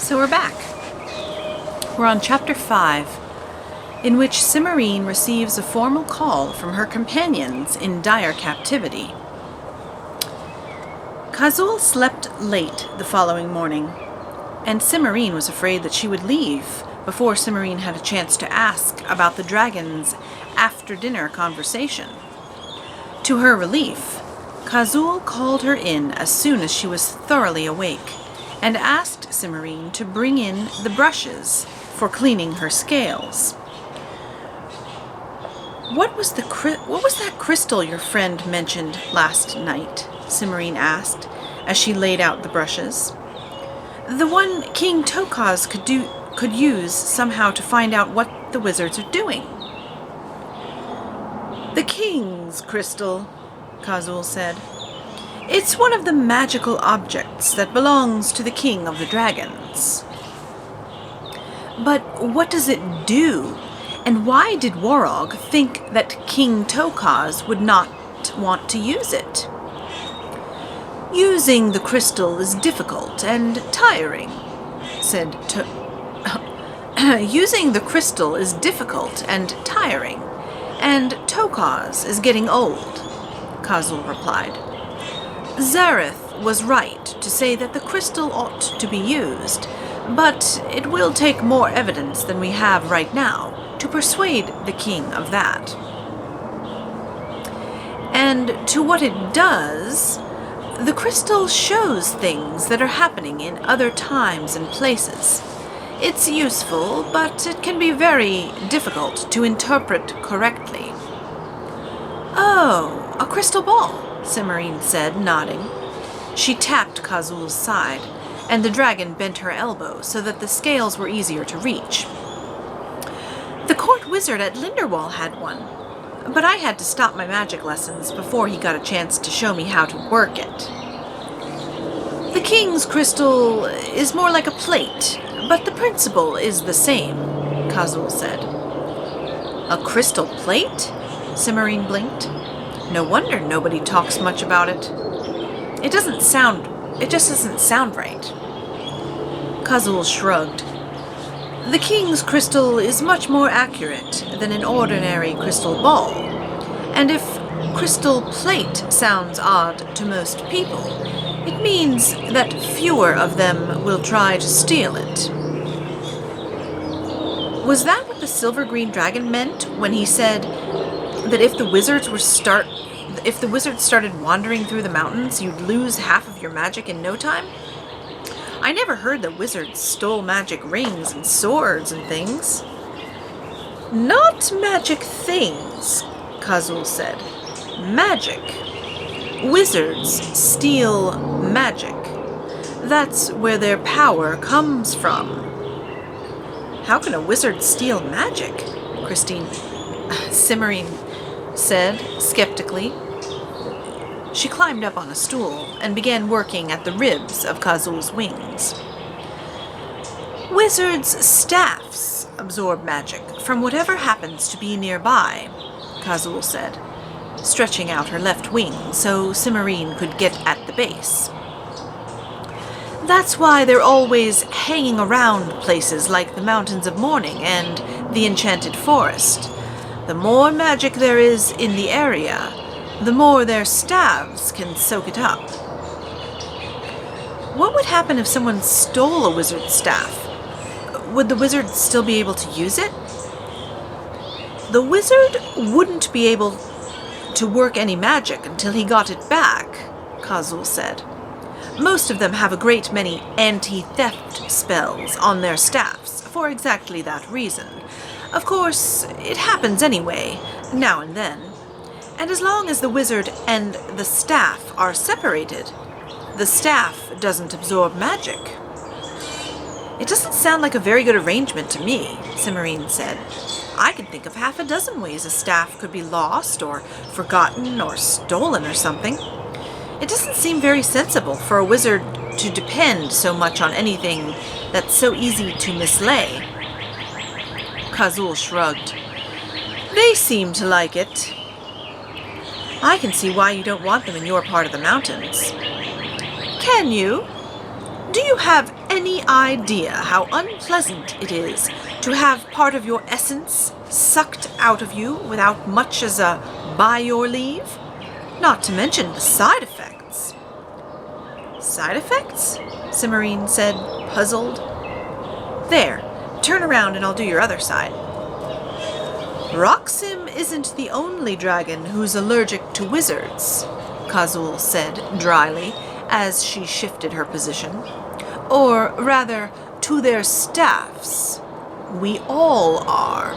So we're back. We're on Chapter 5, in which Cimarine receives a formal call from her companions in dire captivity. Khazul slept late the following morning, and Cimarine was afraid that she would leave before Cimarine had a chance to ask about the dragon's after-dinner conversation. To her relief, Khazul called her in as soon as she was thoroughly awake, and asked Cimarine to bring in the brushes for cleaning her scales. What was that crystal your friend mentioned last night? Cimarine asked, as she laid out the brushes. The one King Tokaz could use somehow to find out what the wizards are doing. The king's crystal, Khazul said. It's one of the magical objects that belongs to the king of the dragons. But what does it do? And why did Warog think that King Tokaz would not want to use it? Using the crystal is difficult and tiring, said Using the crystal is difficult and tiring, and Tokaz is getting old, Khazul replied. Zareth was right to say that the crystal ought to be used, but it will take more evidence than we have right now to persuade the king of that. And to what it does, the crystal shows things that are happening in other times and places. It's useful, but it can be very difficult to interpret correctly. Oh, a crystal ball, Cimarine said, nodding. She tapped Khazul's side, and the dragon bent her elbow so that the scales were easier to reach. The court wizard at Linderwall had one, but I had to stop my magic lessons before he got a chance to show me how to work it. The king's crystal is more like a plate, but the principle is the same, Khazul said. A crystal plate? Cimarine blinked. No wonder nobody talks much about it. It just doesn't sound right. Khazul shrugged. The king's crystal is much more accurate than an ordinary crystal ball, and if crystal plate sounds odd to most people, it means that fewer of them will try to steal it. Was that what the silver-green dragon meant when he said that if the wizards started wandering through the mountains, you'd lose half of your magic in no time? I never heard that wizards stole magic rings and swords and things. Not magic things, Khazul said. Magic. Wizards steal magic. That's where their power comes from. How can a wizard steal magic? Cimarine said skeptically. She climbed up on a stool and began working at the ribs of Khazul's wings. Wizards' staffs absorb magic from whatever happens to be nearby, Khazul said, stretching out her left wing so Cimarine could get at the base. That's why they're always hanging around places like the Mountains of Morning and the Enchanted Forest. The more magic there is in the area, the more their staffs can soak it up. What would happen if someone stole a wizard's staff? Would the wizard still be able to use it? The wizard wouldn't be able to work any magic until he got it back, Khazul said. Most of them have a great many anti-theft spells on their staffs for exactly that reason. Of course, it happens anyway, now and then. And as long as the wizard and the staff are separated, the staff doesn't absorb magic. It doesn't sound like a very good arrangement to me, Cimarine said. I can think of half a dozen ways a staff could be lost or forgotten or stolen or something. It doesn't seem very sensible for a wizard to depend so much on anything that's so easy to mislay. Khazul shrugged. They seem to like it. I can see why you don't want them in your part of the mountains. Can you? Do you have any idea how unpleasant it is to have part of your essence sucked out of you without much as a by your leave? Not to mention the side effects. Side effects? Cimarine said, puzzled. There, turn around and I'll do your other side. Roxim isn't the only dragon who's allergic to wizards, Khazul said dryly as she shifted her position. Or rather, to their staffs. We all are.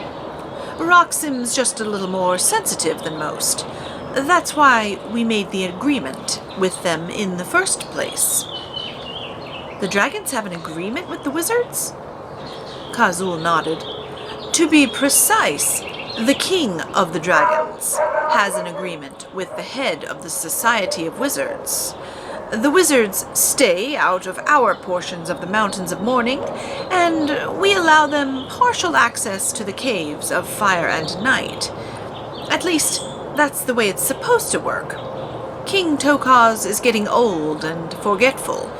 Roxim's just a little more sensitive than most. That's why we made the agreement with them in the first place. The dragons have an agreement with the wizards? Khazul nodded. To be precise, the king of the dragons has an agreement with the head of the Society of Wizards. The wizards stay out of our portions of the Mountains of Mourning, and we allow them partial access to the caves of Fire and Night. At least, that's the way it's supposed to work. King Tokaz is getting old and forgetful,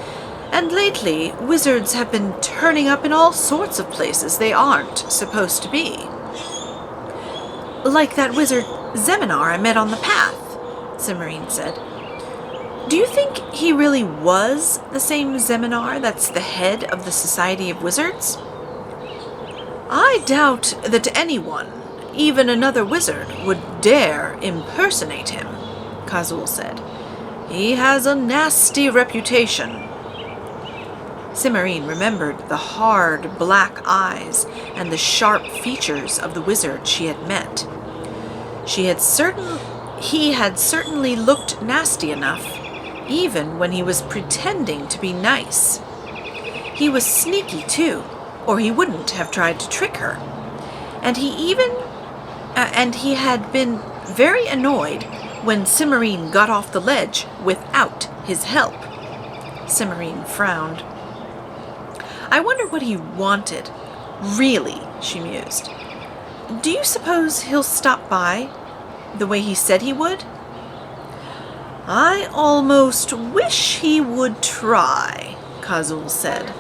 and lately wizards have been turning up in all sorts of places they aren't supposed to be. Like that wizard Zeminar I met on the path, Cimarine said. Do you think he really was the same Zeminar that's the head of the Society of Wizards? I doubt that anyone, even another wizard, would dare impersonate him, Khazul said. He has a nasty reputation. Cimarine remembered the hard black eyes and the sharp features of the wizard she had met. He had certainly looked nasty enough, even when he was pretending to be nice. He was sneaky too, or he wouldn't have tried to trick her. And he had been very annoyed when Cimarine got off the ledge without his help. Cimarine frowned. I wonder what he wanted. Really, she mused. Do you suppose he'll stop by the way he said he would? I almost wish he would try, Khazul said.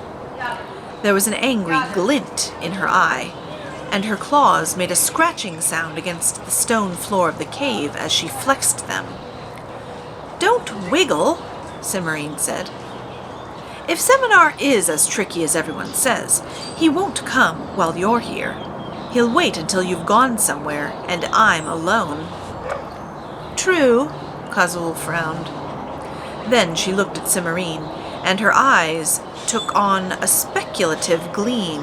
There was an angry glint in her eye, and her claws made a scratching sound against the stone floor of the cave as she flexed them. Don't wiggle, Cimarine said. If Zeminar is as tricky as everyone says, he won't come while you're here. He'll wait until you've gone somewhere and I'm alone. True, Khazul frowned. Then she looked at Cimarine, and her eyes took on a speculative gleam.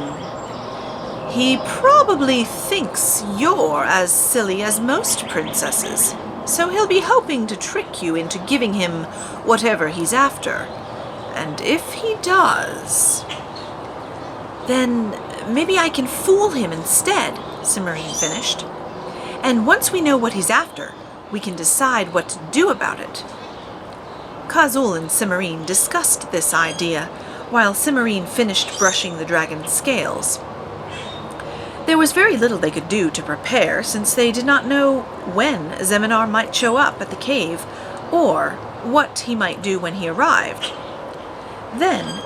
He probably thinks you're as silly as most princesses, so he'll be hoping to trick you into giving him whatever he's after. And if he does, then maybe I can fool him instead, Cimarine finished. And once we know what he's after, we can decide what to do about it. Khazul and Cimarine discussed this idea, while Cimarine finished brushing the dragon's scales. There was very little they could do to prepare, since they did not know when Zeminar might show up at the cave, or what he might do when he arrived. Then,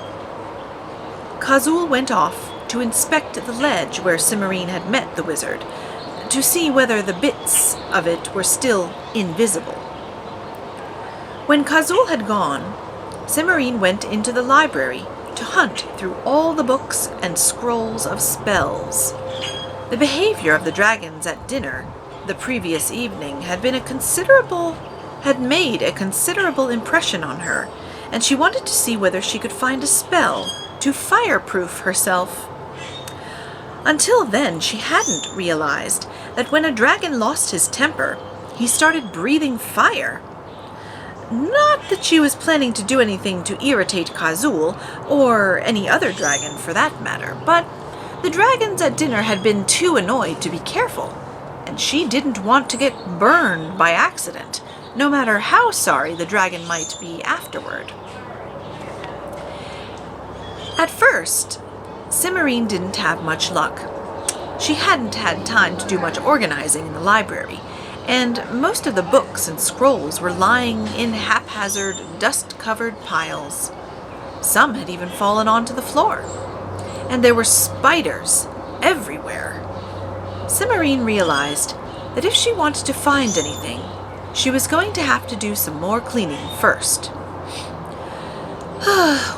Khazul went off to inspect the ledge where Cimarine had met the wizard, to see whether the bits of it were still invisible. When Khazul had gone, Cimarine went into the library to hunt through all the books and scrolls of spells. The behavior of the dragons at dinner the previous evening had made a considerable impression on her, and she wanted to see whether she could find a spell to fireproof herself. Until then, she hadn't realized that when a dragon lost his temper, he started breathing fire. Not that she was planning to do anything to irritate Khazul, or any other dragon for that matter, but the dragons at dinner had been too annoyed to be careful, and she didn't want to get burned by accident, no matter how sorry the dragon might be afterward. At first, Cimarine didn't have much luck. She hadn't had time to do much organizing in the library, and most of the books and scrolls were lying in haphazard, dust-covered piles. Some had even fallen onto the floor. And there were spiders everywhere. Cimarine realized that if she wanted to find anything, she was going to have to do some more cleaning first.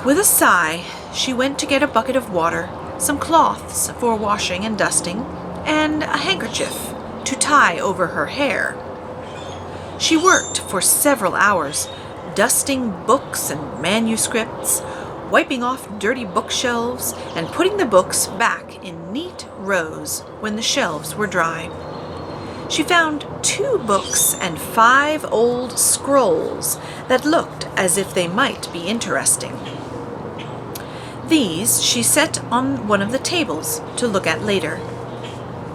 With a sigh, she went to get a bucket of water, some cloths for washing and dusting, and a handkerchief to tie over her hair. She worked for several hours, dusting books and manuscripts, wiping off dirty bookshelves, and putting the books back in neat rows when the shelves were dry. She found 2 books and 5 old scrolls that looked as if they might be interesting. These she set on one of the tables to look at later.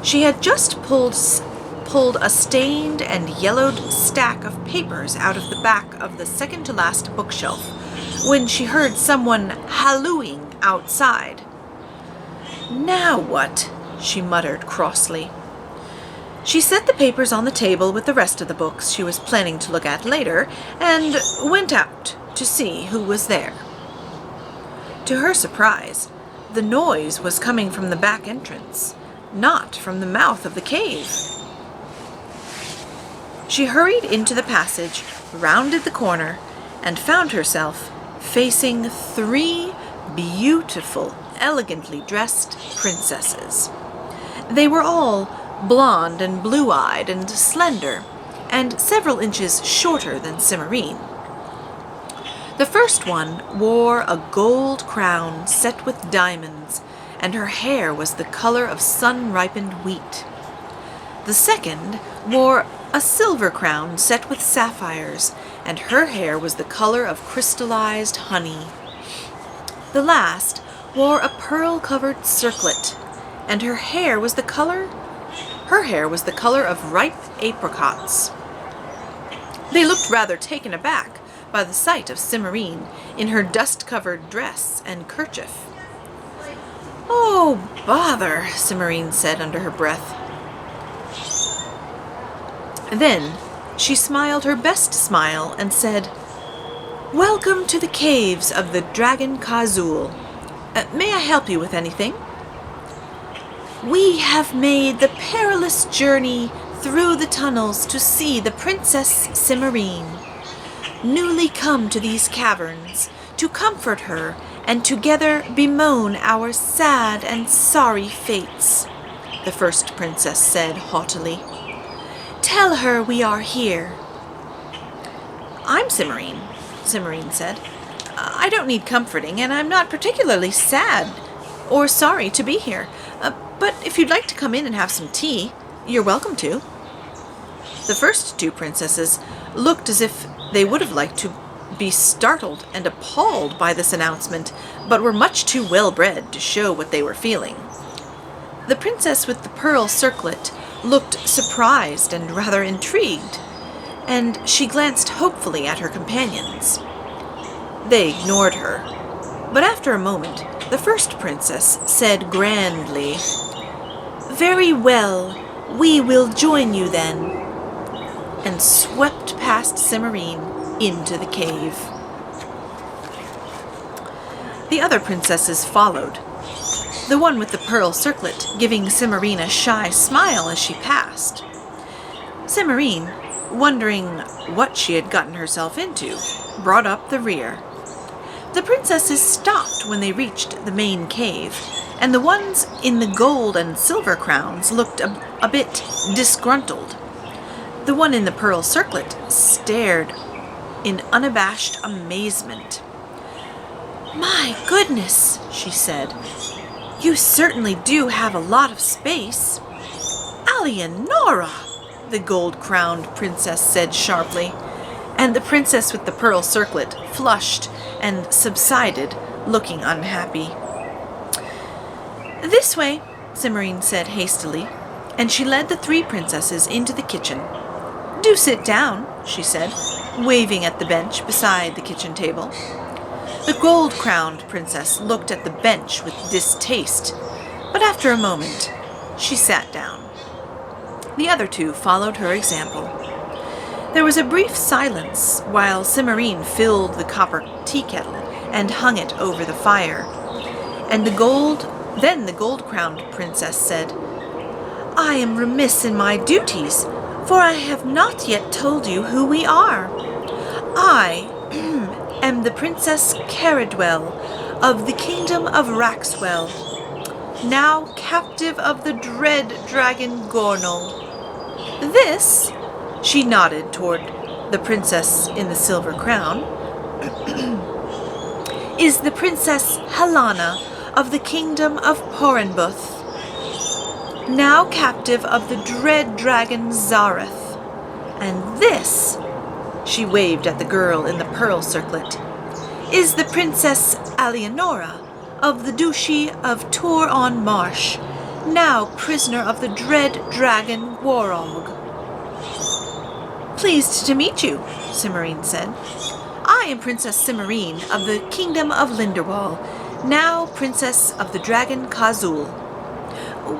She had just pulled a stained and yellowed stack of papers out of the back of the second-to-last bookshelf when she heard someone hallooing outside. "Now what?" she muttered crossly. She set the papers on the table with the rest of the books she was planning to look at later and went out to see who was there. To her surprise, the noise was coming from the back entrance, not from the mouth of the cave. She hurried into the passage, rounded the corner, and found herself facing 3 beautiful, elegantly dressed princesses. They were all blonde and blue-eyed and slender, and several inches shorter than Cimarine. The first one wore a gold crown set with diamonds, and her hair was the color of sun-ripened wheat. The second wore a silver crown set with sapphires, and her hair was the color of crystallized honey. The last wore a pearl-covered circlet, and her hair was the color of ripe apricots. They looked rather taken aback by the sight of Cimarine in her dust-covered dress and kerchief. "Oh, bother," Cimarine said under her breath. Then she smiled her best smile and said, "Welcome to the caves of the Dragon Khazul. May I help you with anything?" "We have made the perilous journey through the tunnels to see the Princess Cimarine, newly come to these caverns, to comfort her and together bemoan our sad and sorry fates," the first princess said haughtily. "Tell her we are here." "I'm Cimarine," Cimarine said. "I don't need comforting, and I'm not particularly sad or sorry to be here. But if you'd like to come in and have some tea, you're welcome to." The first 2 princesses looked as if they would have liked to be startled and appalled by this announcement, but were much too well-bred to show what they were feeling. The princess with the pearl circlet looked surprised and rather intrigued, and she glanced hopefully at her companions. They ignored her, but after a moment, the first princess said grandly, "Very well, we will join you then," and swept past Cimarine into the cave. The other princesses followed, the one with the pearl circlet giving Cimarine a shy smile as she passed. Cimarine, wondering what she had gotten herself into, brought up the rear. The princesses stopped when they reached the main cave, and the ones in the gold and silver crowns looked a bit disgruntled. The one in the pearl circlet stared in unabashed amazement. "My goodness," she said. "You certainly do have a lot of space." "Alienora," the gold-crowned princess said sharply, and the princess with the pearl circlet flushed and subsided, looking unhappy. "This way," Cimarine said hastily, and she led the 3 princesses into the kitchen. "Do sit down," she said, waving at the bench beside the kitchen table. The gold-crowned princess looked at the bench with distaste, but after a moment, she sat down. The other 2 followed her example. There was a brief silence while Cimarine filled the copper tea kettle and hung it over the fire. Then the gold-crowned princess said, "I am remiss in my duties, for I have not yet told you who we are. I am the Princess Caradwell of the kingdom of Raxwell, now captive of the dread dragon Gornal. This," she nodded toward the princess in the silver crown, "is the Princess Helena of the kingdom of Porenbuth, now captive of the dread dragon Zareth. And this," she waved at the girl in the pearl circlet, "is the Princess Alienora of the Duchy of Tor-on-Marsh, now prisoner of the dread dragon Warog." "Pleased to meet you," Cimmerian said. "I am Princess Cimmerian of the kingdom of Linderwall, now princess of the dragon Khazul.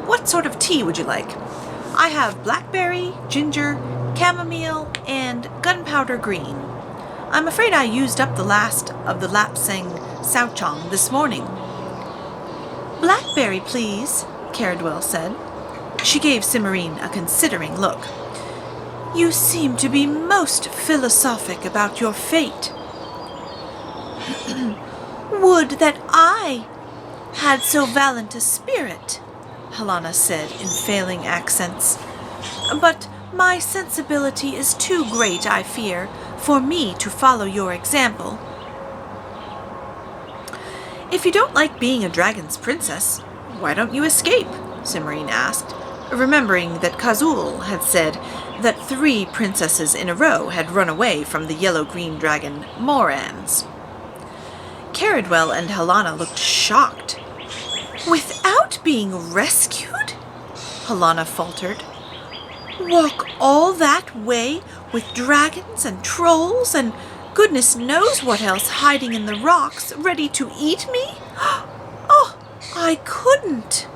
What sort of tea would you like? I have blackberry, ginger, chamomile, and gunpowder green. I'm afraid I used up the last of the Lapsang Souchong this morning." "Blackberry, please," Caradwell said. She gave Cimmerian a considering look. "You seem to be most philosophic about your fate." "Would that I had so valiant a spirit," Helena said in failing accents. "But my sensibility is too great, I fear, for me to follow your example." "If you don't like being a dragon's princess, why don't you escape?" Cimmerian asked, remembering that Khazul had said that 3 princesses in a row had run away from the yellow-green dragon Morans. Caradwell and Helena looked shocked. "Without being rescued?" Helena faltered. "Walk all that way with dragons and trolls and goodness knows what else hiding in the rocks, ready to eat me? Oh, I couldn't."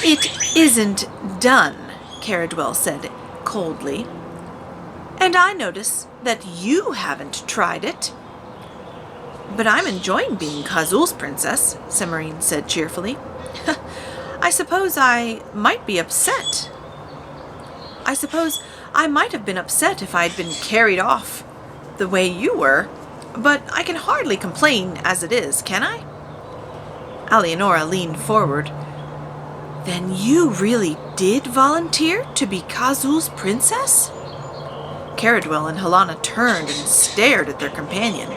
"It isn't done," Caradwell said coldly. "And I notice that you haven't tried it." "But I'm enjoying being Khazul's princess," Cimmerian said cheerfully. I suppose I might be upset. I suppose I might have been upset if I'd been carried off the way you were, but I can hardly complain as it is, can I?" Alienora leaned forward. "Then you really did volunteer to be Khazul's princess?" Caradwell and Helena turned and stared at their companion.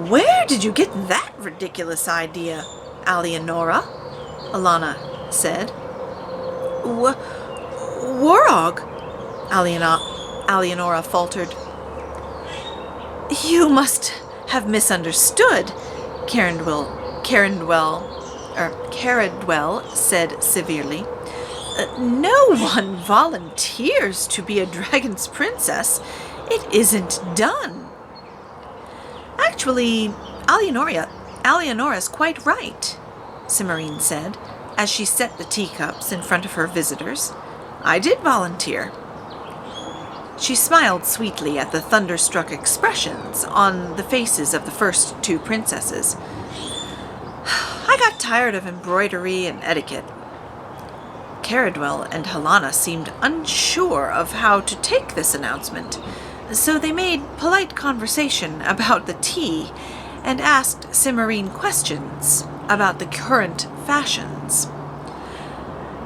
"Where did you get that ridiculous idea, Alienora?" Helena said. Warog, Alienora faltered. "You must have misunderstood," Caradwell said severely. "No one volunteers to be a dragon's princess. It isn't done." "Actually, Alienora's quite right," Cimmerian said, as she set the teacups in front of her visitors. "I did volunteer." She smiled sweetly at the thunderstruck expressions on the faces of the first 2 princesses. "I got tired of embroidery and etiquette." Caradwell and Helena seemed unsure of how to take this announcement, so they made polite conversation about the tea and asked Cimmerian questions about the current fashions.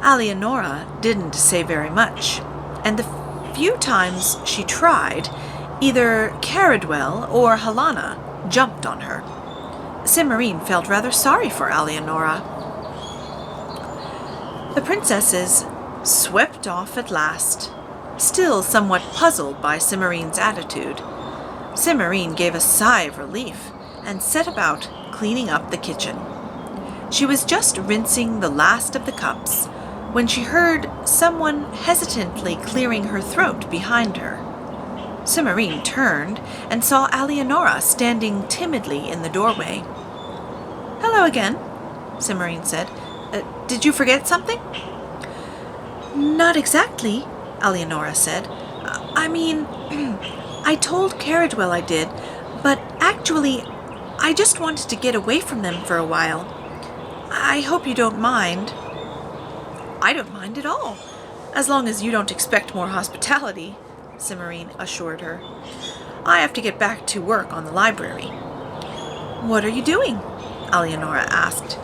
Alienora didn't say very much, and the few times she tried, either Caradwell or Helena jumped on her. Cimmerian felt rather sorry for Alienora. The princesses swept off at last, still somewhat puzzled by Cimmerian's attitude. Cimmerian gave a sigh of relief and set about cleaning up the kitchen. She was just rinsing the last of the cups when she heard someone hesitantly clearing her throat behind her. Cimmerian turned and saw Alienora standing timidly in the doorway. "Hello again," Cimmerian said. "Did you forget something?" "Not exactly," Alienora said. I mean, I told Caradwell I did, but Actually, I just wanted to get away from them for a while. I hope you don't mind. I don't mind at all, as long as you don't expect more hospitality, Cimarine assured her. I have to get back to work on the library. What are you doing? Alienora asked.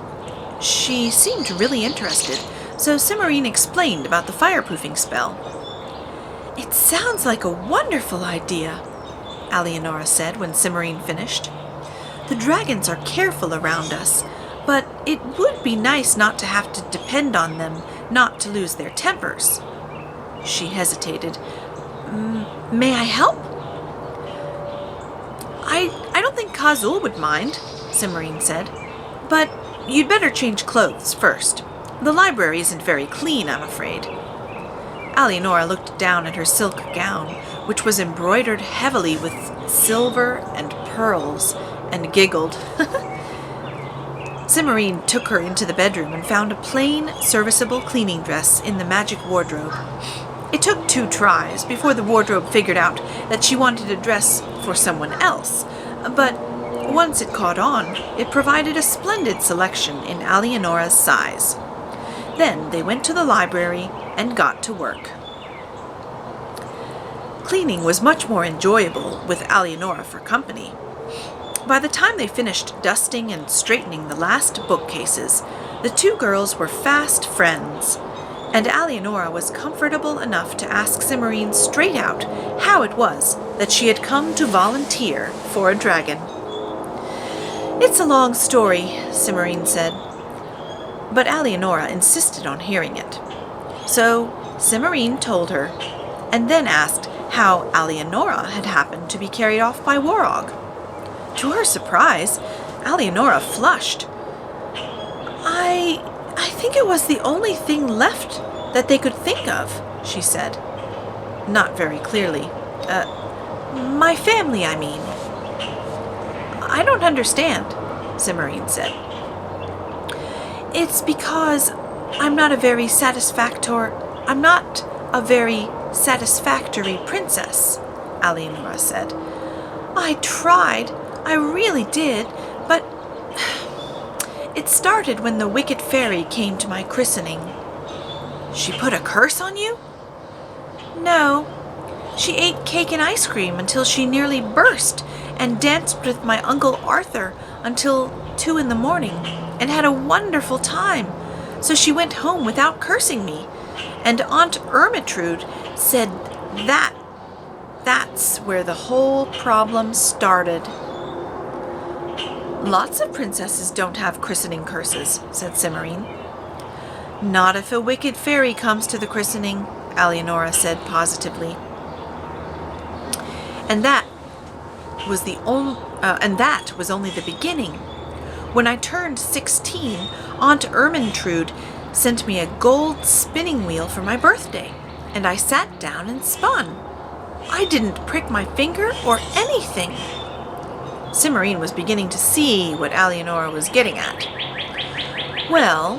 She seemed really interested, so Cimarine explained about the fireproofing spell. It sounds like a wonderful idea, Alienora said when Cimarine finished. The dragons are careful around us, but it would be nice not to have to depend on them not to lose their tempers. She hesitated. May I help? I don't think Kazul would mind, Cimarine said, but you'd better change clothes first. The library isn't very clean, I'm afraid. Alienora looked down at her silk gown, which was embroidered heavily with silver and pearls, and giggled. Cimarine took her into the bedroom and found a plain, serviceable cleaning dress in the magic wardrobe. It took 2 tries before the wardrobe figured out that she wanted a dress for someone else, but once it caught on, it provided a splendid selection in Alienora's size. Then they went to the library and got to work. Cleaning was much more enjoyable with Alienora for company. By the time they finished dusting and straightening the last bookcases, the 2 girls were fast friends, and Alienora was comfortable enough to ask Cimarine straight out how it was that she had come to volunteer for a dragon. It's a long story, Cimarine said, but Alienora insisted on hearing it. So Cimarine told her, and then asked how Alienora had happened to be carried off by Warog. To her surprise, Alienora flushed. I think it was the only thing left that they could think of, she said. Not very clearly. My family, I mean. I don't understand, Cimarine said. It's because I'm not a very satisfactory princess, Alienora said. I tried, I really did, but it started when the wicked fairy came to my christening. She put a curse on you? No. She ate cake and ice cream until she nearly burst and danced with my Uncle Arthur until 2 in the morning and had a wonderful time. So she went home without cursing me, and Aunt Ermintrude said that's where the whole problem started. Lots of princesses don't have christening curses, said Cimarine. Not if a wicked fairy comes to the christening, Alienora said positively. And that was only the beginning. When I turned 16, Aunt Ermintrude sent me a gold spinning wheel for my birthday, and I sat down and spun. I didn't prick my finger or anything. Cimarine was beginning to see what Alienora was getting at. Well,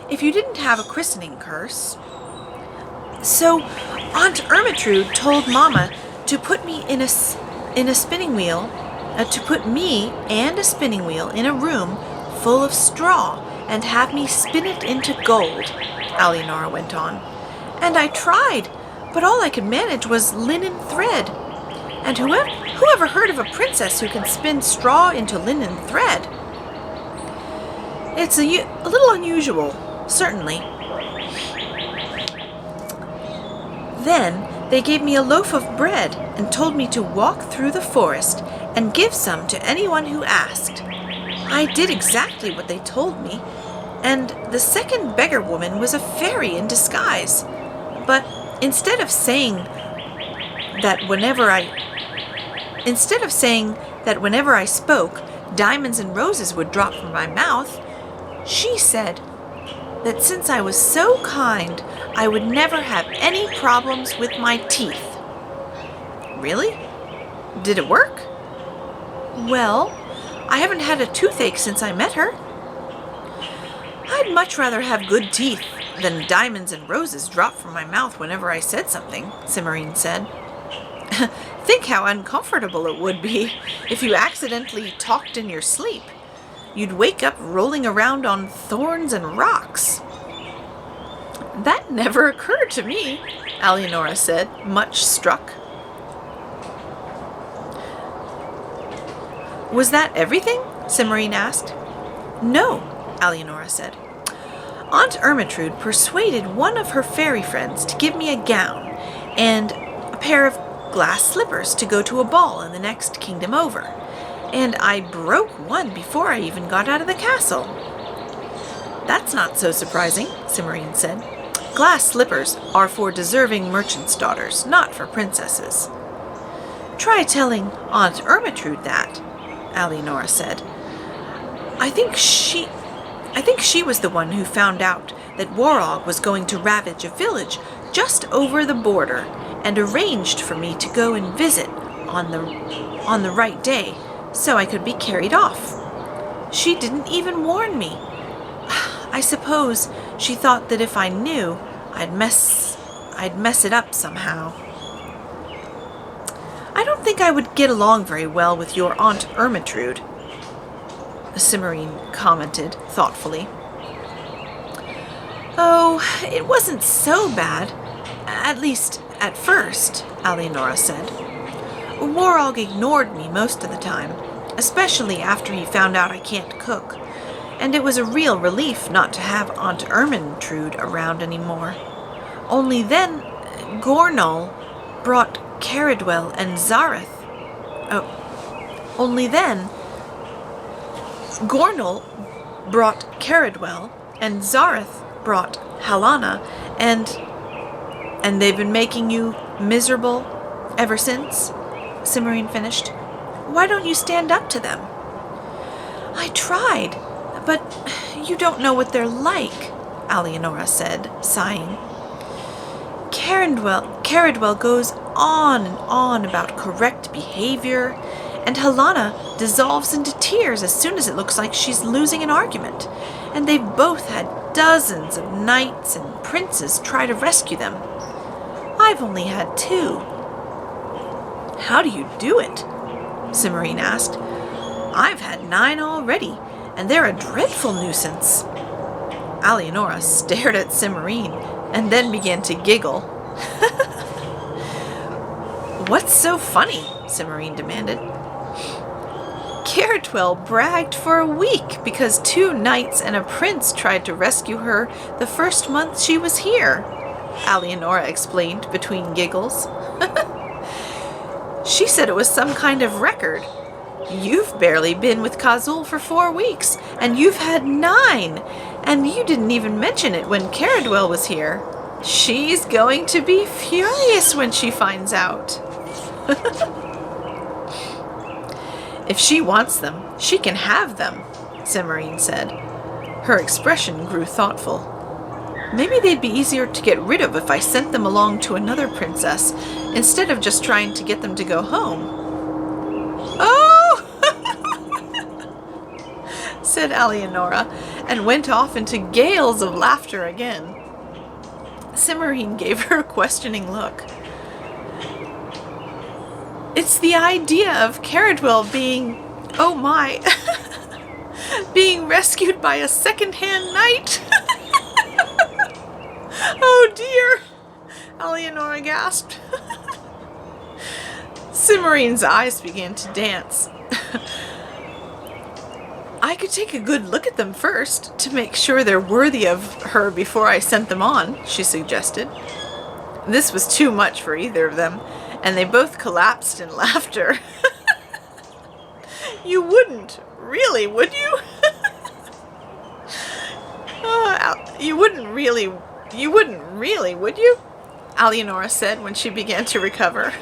if you didn't have a christening curse... So, Aunt Ermintrude told Mama to put me in a spinning wheel, to put me and a spinning wheel in a room full of straw and have me spin it into gold, Alienora went on. And I tried, but all I could manage was linen thread. And whoever heard of a princess who can spin straw into linen thread? It's a little unusual, certainly. Then they gave me a loaf of bread and told me to walk through the forest and give some to anyone who asked. I did exactly what they told me, and the second beggar woman was a fairy in disguise. But instead of saying that whenever I spoke, diamonds and roses would drop from my mouth, she said that since I was so kind, I would never have any problems with my teeth. Really? Did it work? Well, I haven't had a toothache since I met her. I'd much rather have good teeth than diamonds and roses drop from my mouth whenever I said something, Cimarine said. Think how uncomfortable it would be if you accidentally talked in your sleep. You'd wake up rolling around on thorns and rocks." "That never occurred to me," Alienora said, much struck. "Was that everything?" Cimarine asked. "No," Alienora said. "Aunt Ermintrude persuaded one of her fairy friends to give me a gown and a pair of glass slippers to go to a ball in the next kingdom over, and I broke one before I even got out of the castle." "That's not so surprising," Cimarine said. "Glass slippers are for deserving merchants' daughters, not for princesses." "Try telling Aunt Ermintrude that," Alienora said. I think she was the one who found out that Wtih was going to ravage a village just over the border and arranged for me to go and visit on the right day so I could be carried off. She didn't even warn me. I suppose she thought that if I knew, I'd mess it up somehow. "I don't think I would get along very well with your Aunt Ermintrude," Cimarine commented thoughtfully. "Oh, it wasn't so bad, at least at first," Alienora said. "Wtih ignored me most of the time, especially after he found out I can't cook, and it was a real relief not to have Aunt Ermintrude around anymore. Only then Gornal brought Caradwell and Zareth. Only then Gornal brought Caradwell and Zareth brought Halana, and they've been making you miserable ever since," Cimarine finished. "Why don't you stand up to them?" "I tried, but you don't know what they're like," Alienora said, sighing. Caradwell goes on and on about correct behavior, and Halana dissolves into tears as soon as it looks like she's losing an argument, and they've both had dozens of knights and princes try to rescue them. I've only had 2. "How do you do it?" Cimarine asked. "I've had 9 already, and they're a dreadful nuisance." Alienora stared at Cimarine and then began to giggle. "What's so funny?" Cimarine demanded. "Caradwell bragged for a week because 2 knights and a prince tried to rescue her the first month she was here," Alienora explained between giggles. "She said it was some kind of record. You've barely been with Kazul for 4 weeks, and you've had 9, and you didn't even mention it when Caradwell was here. She's going to be furious when she finds out." "If she wants them, she can have them," Cimarine said. Her expression grew thoughtful. "Maybe they'd be easier to get rid of if I sent them along to another princess, instead of just trying to get them to go home." "Oh!" said Alienora, and went off into gales of laughter again. Cimarine gave her a questioning look. "It's the idea of Caradwell being, oh my, being rescued by a second-hand knight." "Oh dear," Alienora gasped. Cimarine's eyes began to dance. "I could take a good look at them first, to make sure they're worthy of her before I sent them on," she suggested. This was too much for either of them, and they both collapsed in laughter. "You wouldn't, really, would you?" You wouldn't really, would you?" Alienora said when she began to recover.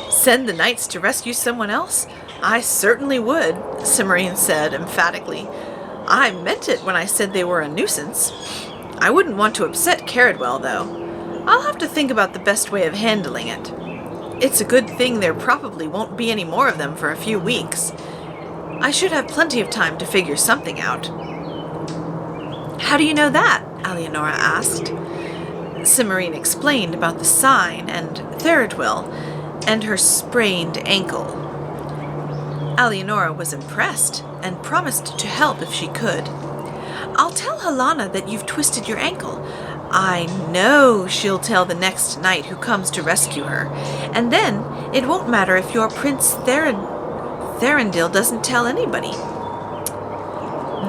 "Send the knights to rescue someone else? I certainly would," Cimarine said emphatically. "I meant it when I said they were a nuisance. I wouldn't want to upset Caradwell, though. I'll have to think about the best way of handling it. It's a good thing there probably won't be any more of them for a few weeks. I should have plenty of time to figure something out." "How do you know that?" Alienora asked. Cimarine explained about the sign and Theridwell and her sprained ankle. Alienora was impressed and promised to help if she could. "I'll tell Helena that you've twisted your ankle. I know she'll tell the next knight who comes to rescue her, and then it won't matter if your Prince Therendil doesn't tell anybody."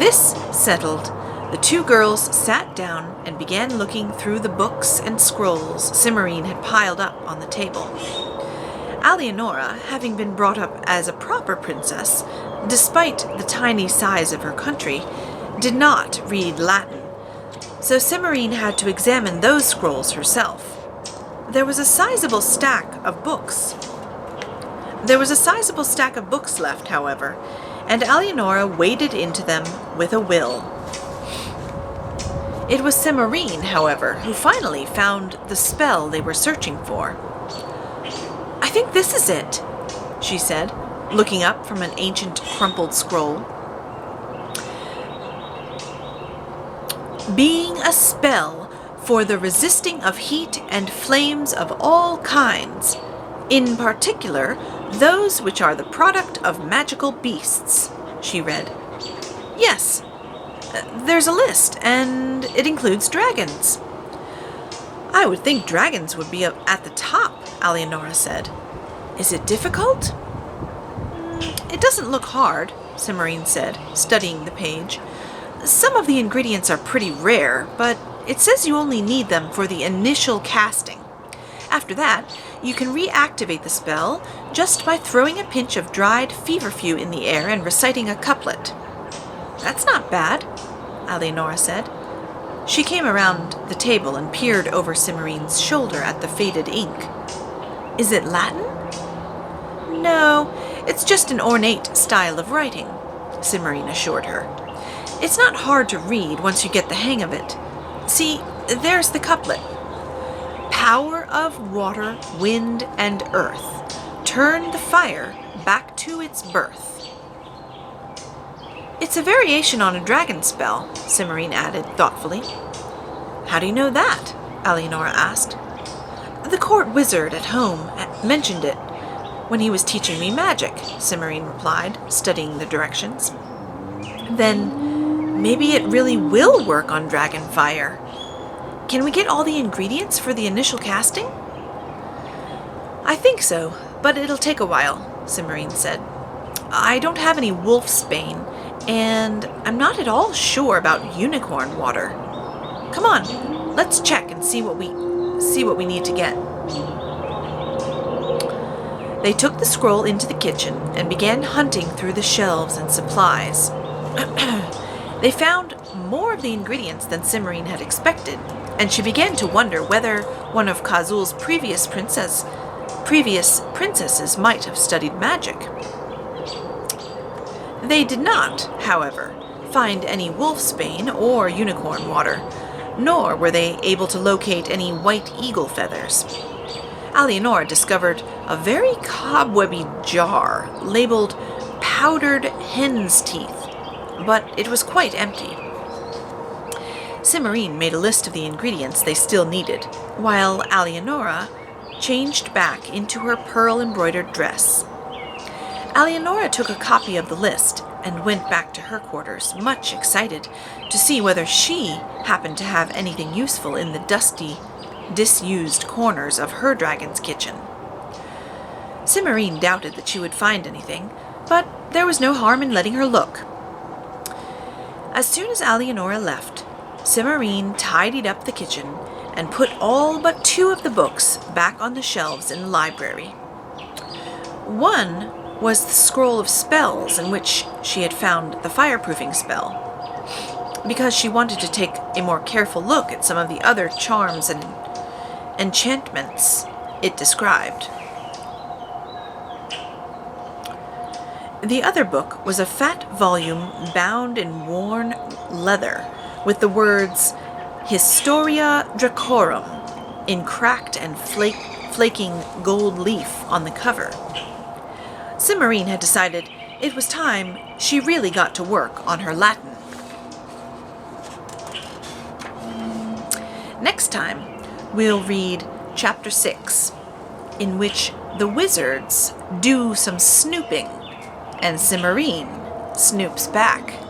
This settled, the two girls sat down and began looking through the books and scrolls Cimarine had piled up on the table. Alienora, having been brought up as a proper princess, despite the tiny size of her country, did not read Latin, so Cimarine had to examine those scrolls herself. There was a sizable stack of books left, however, and Alienora waded into them with a will. It was Cimarine, however, who finally found the spell they were searching for. "I think this is it," she said, looking up from an ancient crumpled scroll. "Being a spell for the resisting of heat and flames of all kinds, in particular those which are the product of magical beasts," she read. "Yes, there's a list, and it includes dragons." "I would think dragons would be at the top," Alienora said. "Is it difficult?" "It doesn't look hard," Cimarine said, studying the page. "Some of the ingredients are pretty rare, but it says you only need them for the initial casting. After that, you can reactivate the spell just by throwing a pinch of dried feverfew in the air and reciting a couplet." "That's not bad," Alienora said. She came around the table and peered over Cimarine's shoulder at the faded ink. "Is it Latin?" "No, it's just an ornate style of writing," Cimarine assured her. "It's not hard to read once you get the hang of it. See, there's the couplet. Power of water, wind, and earth, turn the fire back to its birth." "It's a variation on a dragon spell," Cimarine added thoughtfully. "How do you know that?" Alienora asked. "The court wizard at home mentioned it when he was teaching me magic," Cimarine replied, studying the directions. "Then maybe it really will work on dragon fire. Can we get all the ingredients for the initial casting?" "I think so, but it'll take a while," Cimarine said. "I don't have any wolfsbane, and I'm not at all sure about unicorn water. Come on, let's check and see what we need to get." They took the scroll into the kitchen and began hunting through the shelves and supplies. They found more of the ingredients than Cimarine had expected, and she began to wonder whether one of Khazul's previous princesses might have studied magic. They did not, however, find any wolfsbane or unicorn water, nor were they able to locate any white eagle feathers. Alienora discovered a very cobwebby jar labeled powdered hen's teeth, but it was quite empty. Cimarine made a list of the ingredients they still needed, while Alienora changed back into her pearl-embroidered dress. Alienora took a copy of the list and went back to her quarters, much excited to see whether she happened to have anything useful in the dusty, disused corners of her dragon's kitchen. Cimarine doubted that she would find anything, but there was no harm in letting her look. As soon as Alienora left, Cimarine tidied up the kitchen and put all but 2 of the books back on the shelves in the library. One was the scroll of spells in which she had found the fireproofing spell, because she wanted to take a more careful look at some of the other charms and enchantments it described. The other book was a fat volume bound in worn leather with the words Historia Dracorum in cracked and flaking gold leaf on the cover. Cimarine had decided it was time she really got to work on her Latin. Next time, we'll read Chapter 6, in which the wizards do some snooping, and Cimarine snoops back.